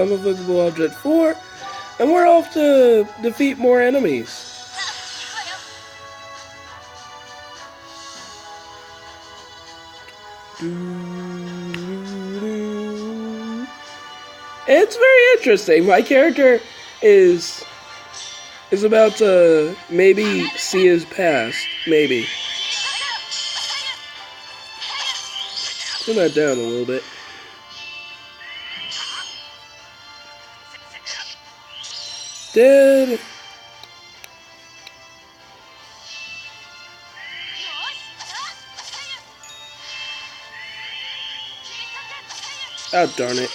Unfixable Object 4, and we're off to defeat more enemies. It's very interesting. My character is about to maybe see his past. Maybe. Turn that down a little bit. Dead. Oh, darn it.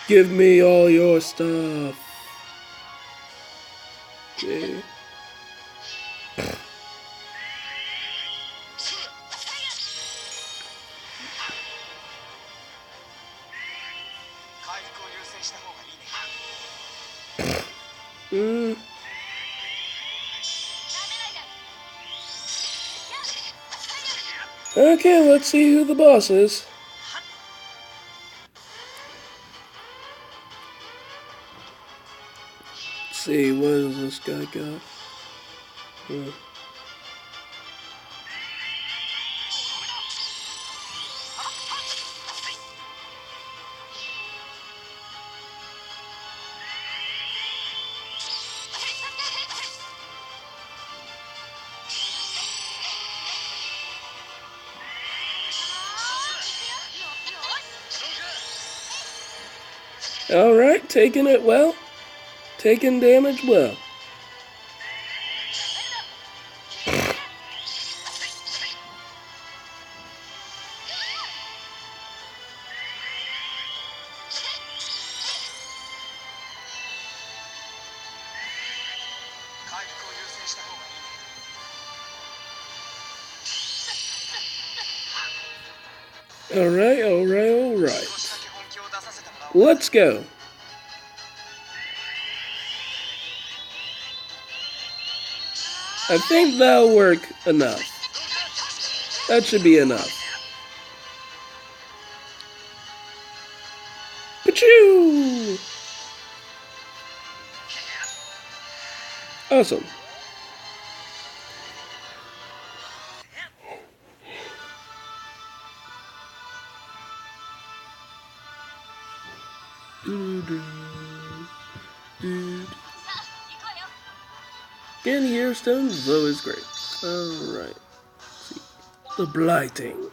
Give me all your stuff. Okay. Okay, let's see who the boss is. Let's see, what does this guy got? Alright, taking it well. Taking damage well. Alright. Let's go. I think that'll work enough. That should be enough. Pachoo! Awesome. Getting here stones is always great. Alright. See. The blighting.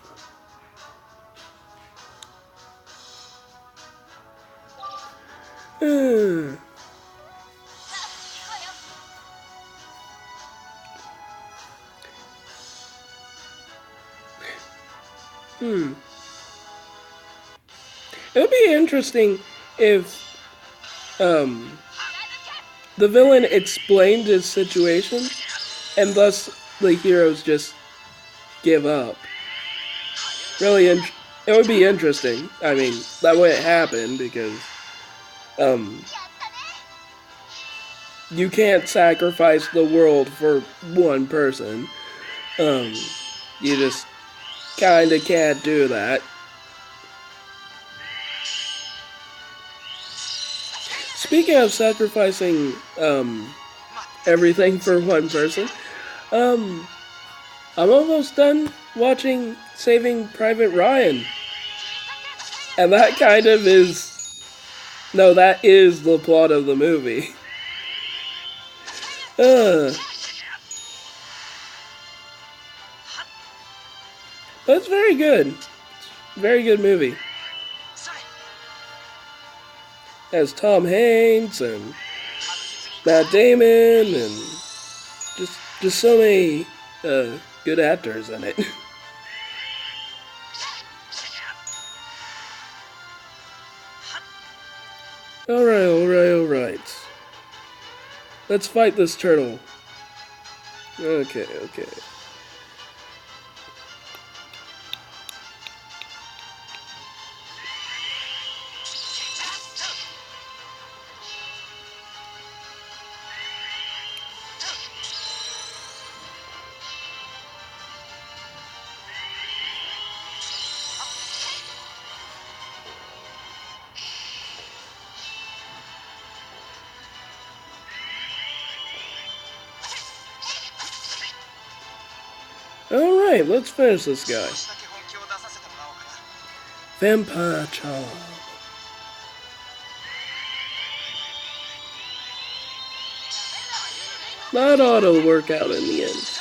It would be interesting if the villain explained his situation and thus the heroes just give up. Really, it would be interesting. I mean, that wouldn't happen because you can't sacrifice the world for one person. You just kinda can't do that. Speaking of sacrificing everything for one person, I'm almost done watching Saving Private Ryan. And that kind of is... No, that is the plot of the movie. But it's very good. Very good movie. Has Tom Hanks and Matt Damon and just so many good actors in it. Alright. Let's fight this turtle. Okay. Alright, let's finish this guy. Vampire Charm. That ought to work out in the end.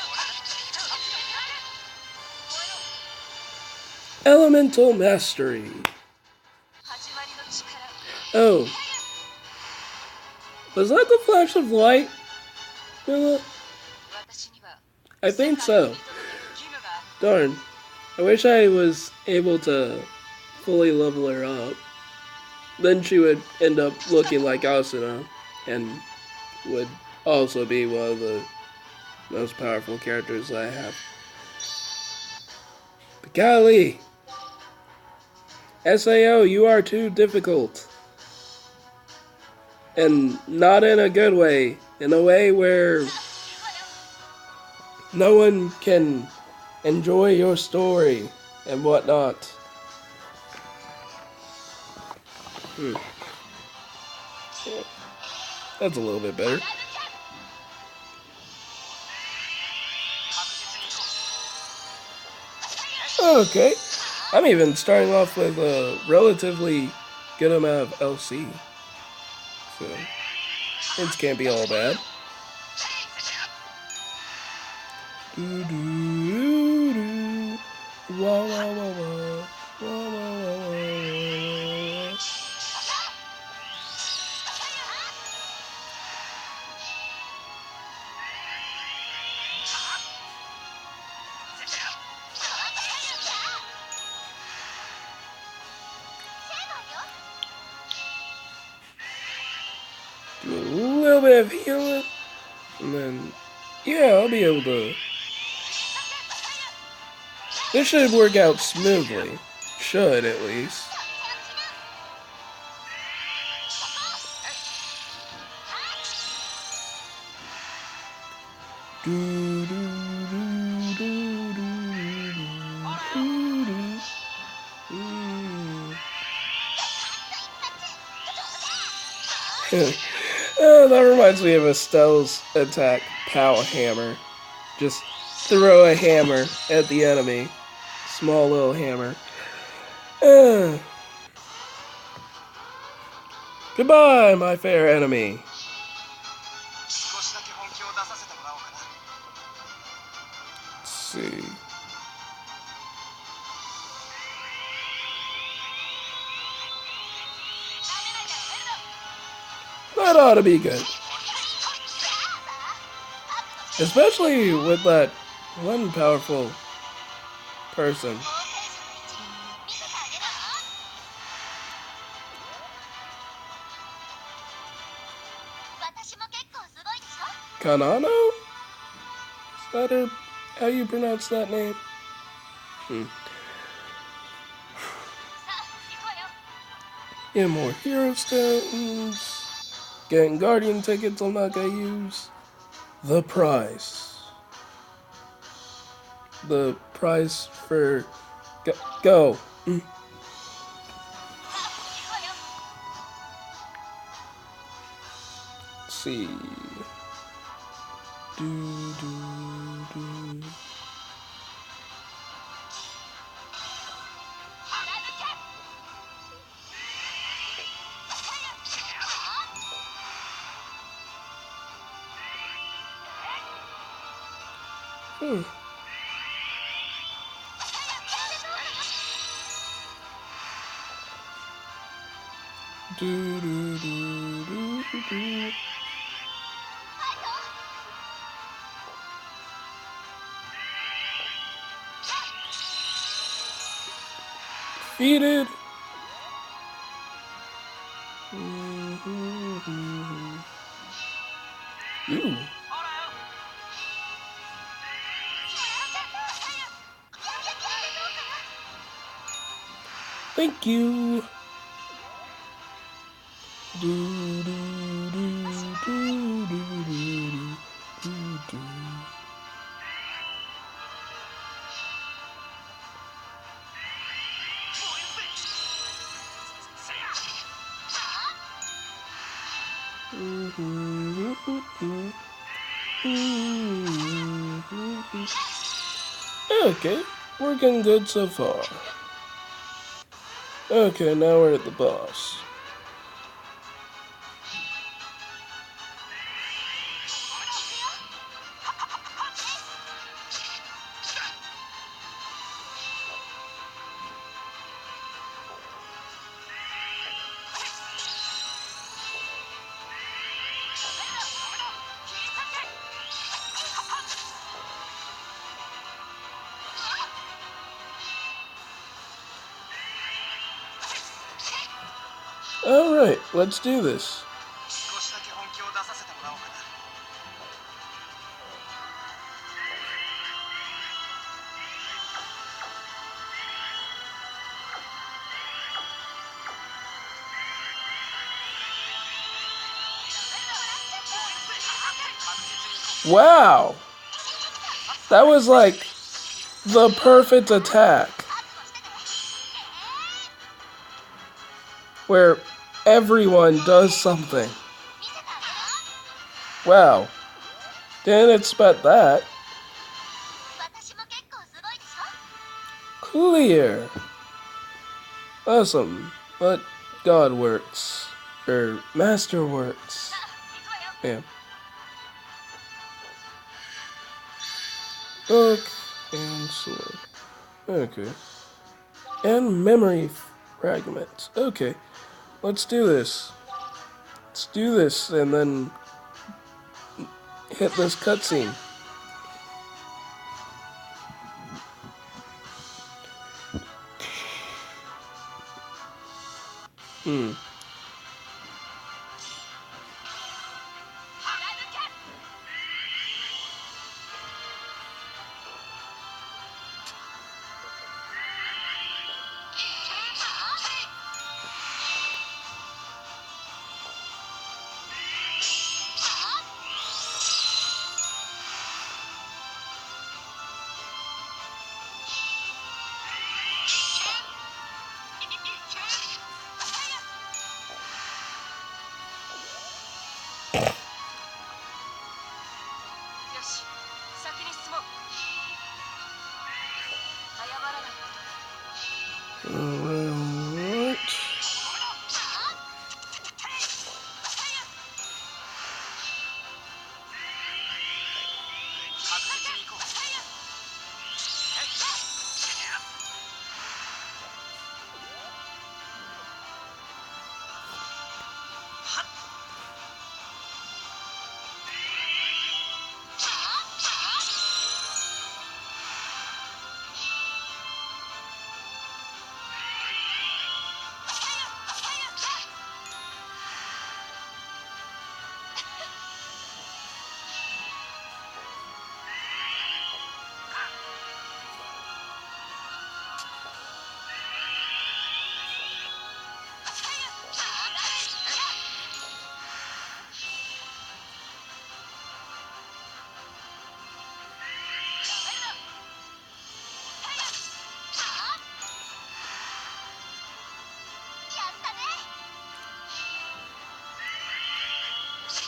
Elemental Mastery. Oh. Was that the flash of light? I think so. Darn. I wish I was able to fully level her up. Then she would end up looking like Asuna and would also be one of the most powerful characters I have. But golly! SAO, you are too difficult. And not in a good way. In a way where no one can enjoy your story and whatnot. That's a little bit better. Okay. I'm even starting off with a relatively good amount of LC. So, things can't be all bad. Wah, wah, wah, wah. Wah, wah, wah, wah. Do a little bit of healing, and then, yeah, I'll be able to. This should work out smoothly. Should, at least. That reminds me of Estelle's attack, Pow Hammer. Just throw a hammer at the enemy. Small little hammer. Goodbye, my fair enemy. Let's see. That ought to be good. Especially with that one powerful person. Kanano? Is that her, how you pronounce that name? Get more hero stones. Getting guardian tickets I'm not gonna use. The price. The price for go. Let's see. Defeated. Ooh. Thank you. Okay, working good so far. Okay, now we're at the boss. Alright, let's do this. Wow! That was like the perfect attack. Where everyone does something. Wow. Didn't expect that. Clear. Awesome. But God works. Master works. Yeah. Book and sword. Okay. And memory fragments. Okay. Let's do this. Let's do this and then hit this cutscene. Alright.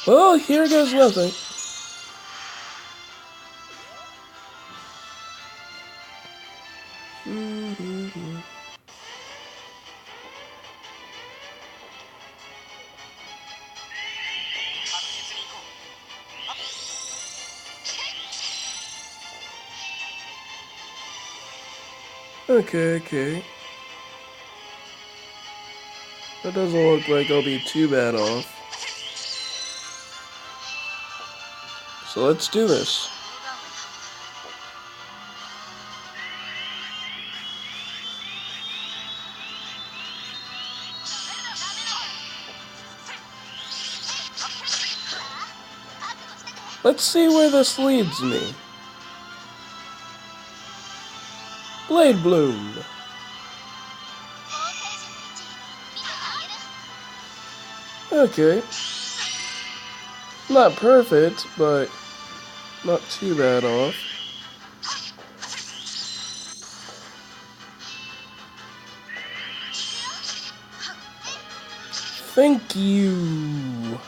Well, here goes nothing. Okay. That doesn't look like I'll be too bad off. So let's do this. Let's see where this leads me. Blade Bloom. Okay. Not perfect, but not too bad off. Thank you.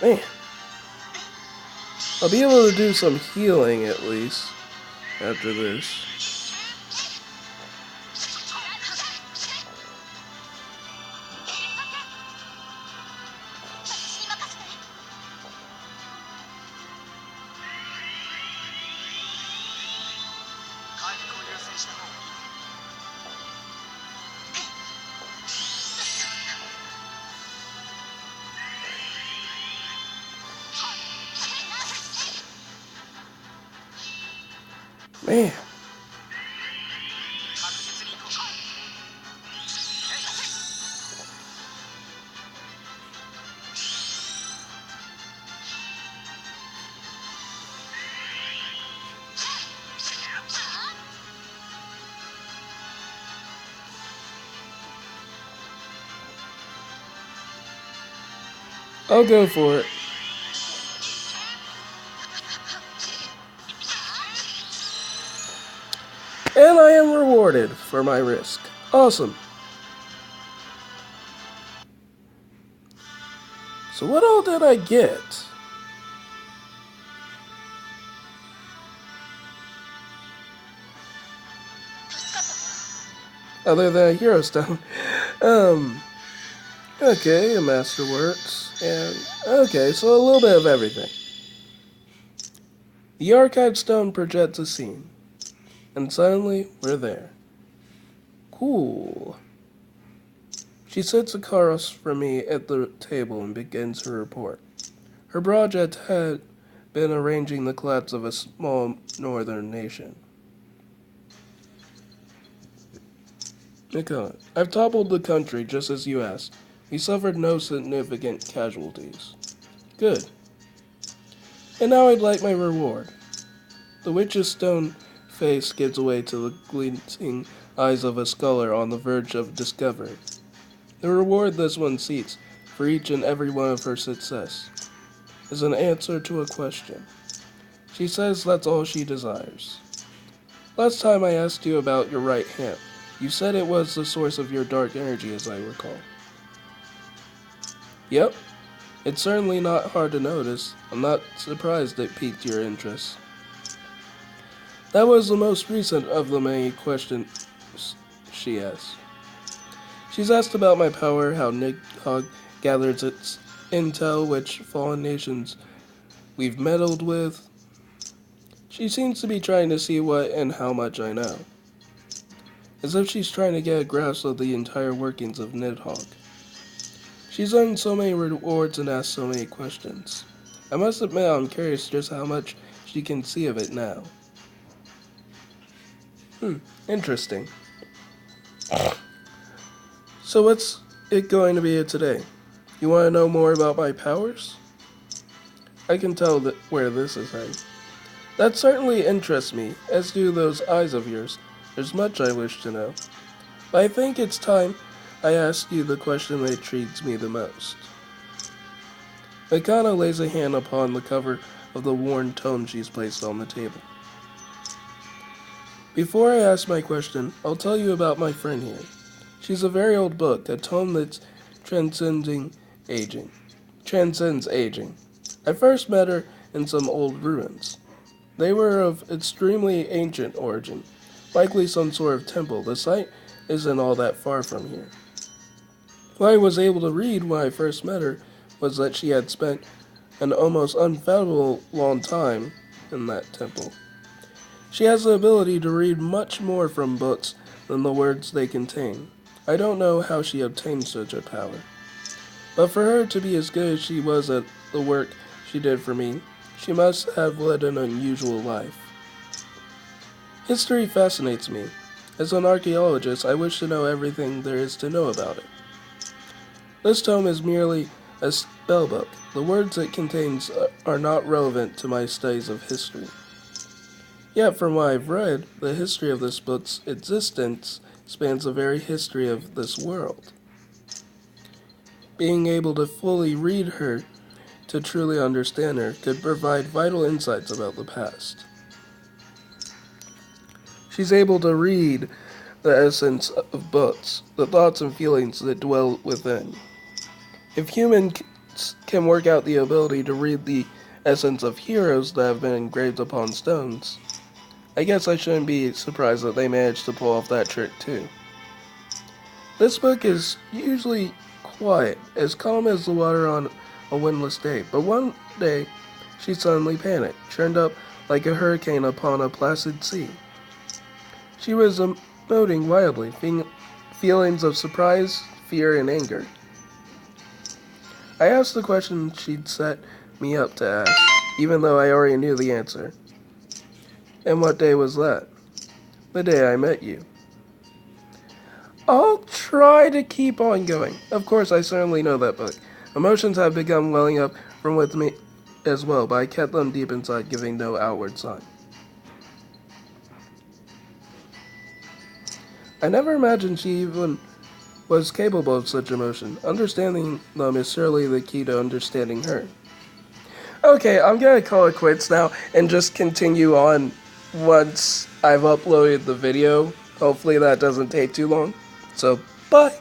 Man, I'll be able to do some healing at least after this. Man. I'll go for it. And I am rewarded for my risk. Awesome. So what all did I get? Other than a hero stone. Okay, a masterworks, and okay, so a little bit of everything. The archive stone projects a scene, and suddenly we're there. Cool. She sits across from me at the table and begins her report. Her project had been arranging the collapse of a small northern nation. Mikon, I've toppled the country just as you asked. We suffered no significant casualties. Good. And now I'd like my reward. The witch's stone face gives way to the glinting eyes of a scholar on the verge of discovery. The reward this one seeks, for each and every one of her success, is an answer to a question. She says that's all she desires. Last time I asked you about your right hand, you said it was the source of your dark energy, as I recall. Yep, it's certainly not hard to notice. I'm not surprised it piqued your interest. That was the most recent of the many questions she asked. She's asked about my power, how Nidhogg gathers its intel, which fallen nations we've meddled with. She seems to be trying to see what and how much I know. As if she's trying to get a grasp of the entire workings of Nidhogg. She's earned so many rewards and asked so many questions. I must admit I'm curious just how much she can see of it now. Interesting. So what's it going to be today? You want to know more about my powers? I can tell where this is heading. That certainly interests me, as do those eyes of yours. There's much I wish to know. But I think it's time I ask you the question that intrigues me the most. Mikana lays a hand upon the cover of the worn tome she's placed on the table. Before I ask my question, I'll tell you about my friend here. She's a very old book, a tome that transcends aging. I first met her in some old ruins. They were of extremely ancient origin, likely some sort of temple. The site isn't all that far from here. What I was able to read when I first met her was that she had spent an almost unfathomable long time in that temple. She has the ability to read much more from books than the words they contain. I don't know how she obtained such a power. But for her to be as good as she was at the work she did for me, she must have led an unusual life. History fascinates me. As an archaeologist, I wish to know everything there is to know about it. This tome is merely a spellbook. The words it contains are not relevant to my studies of history. Yet, from what I've read, the history of this book's existence spans the very history of this world. Being able to fully read her, to truly understand her, could provide vital insights about the past. She's able to read the essence of books, the thoughts and feelings that dwell within. If humans can work out the ability to read the essence of heroes that have been engraved upon stones. I guess I shouldn't be surprised that they managed to pull off that trick too. This book is usually quiet, as calm as the water on a windless day, but one day she suddenly panicked, churned up like a hurricane upon a placid sea. She was emoting wildly, feelings of surprise, fear, and anger. I asked the question she'd set me up to ask, even though I already knew the answer. And what day was that? The day I met you. I'll try to keep on going. Of course, I certainly know that book. Emotions have begun welling up from within me as well, but I kept them deep inside, giving no outward sign. I never imagined she even was capable of such emotion. Understanding them is surely the key to understanding her. Okay, I'm gonna call it quits now and just continue on once I've uploaded the video. Hopefully that doesn't take too long. So, bye!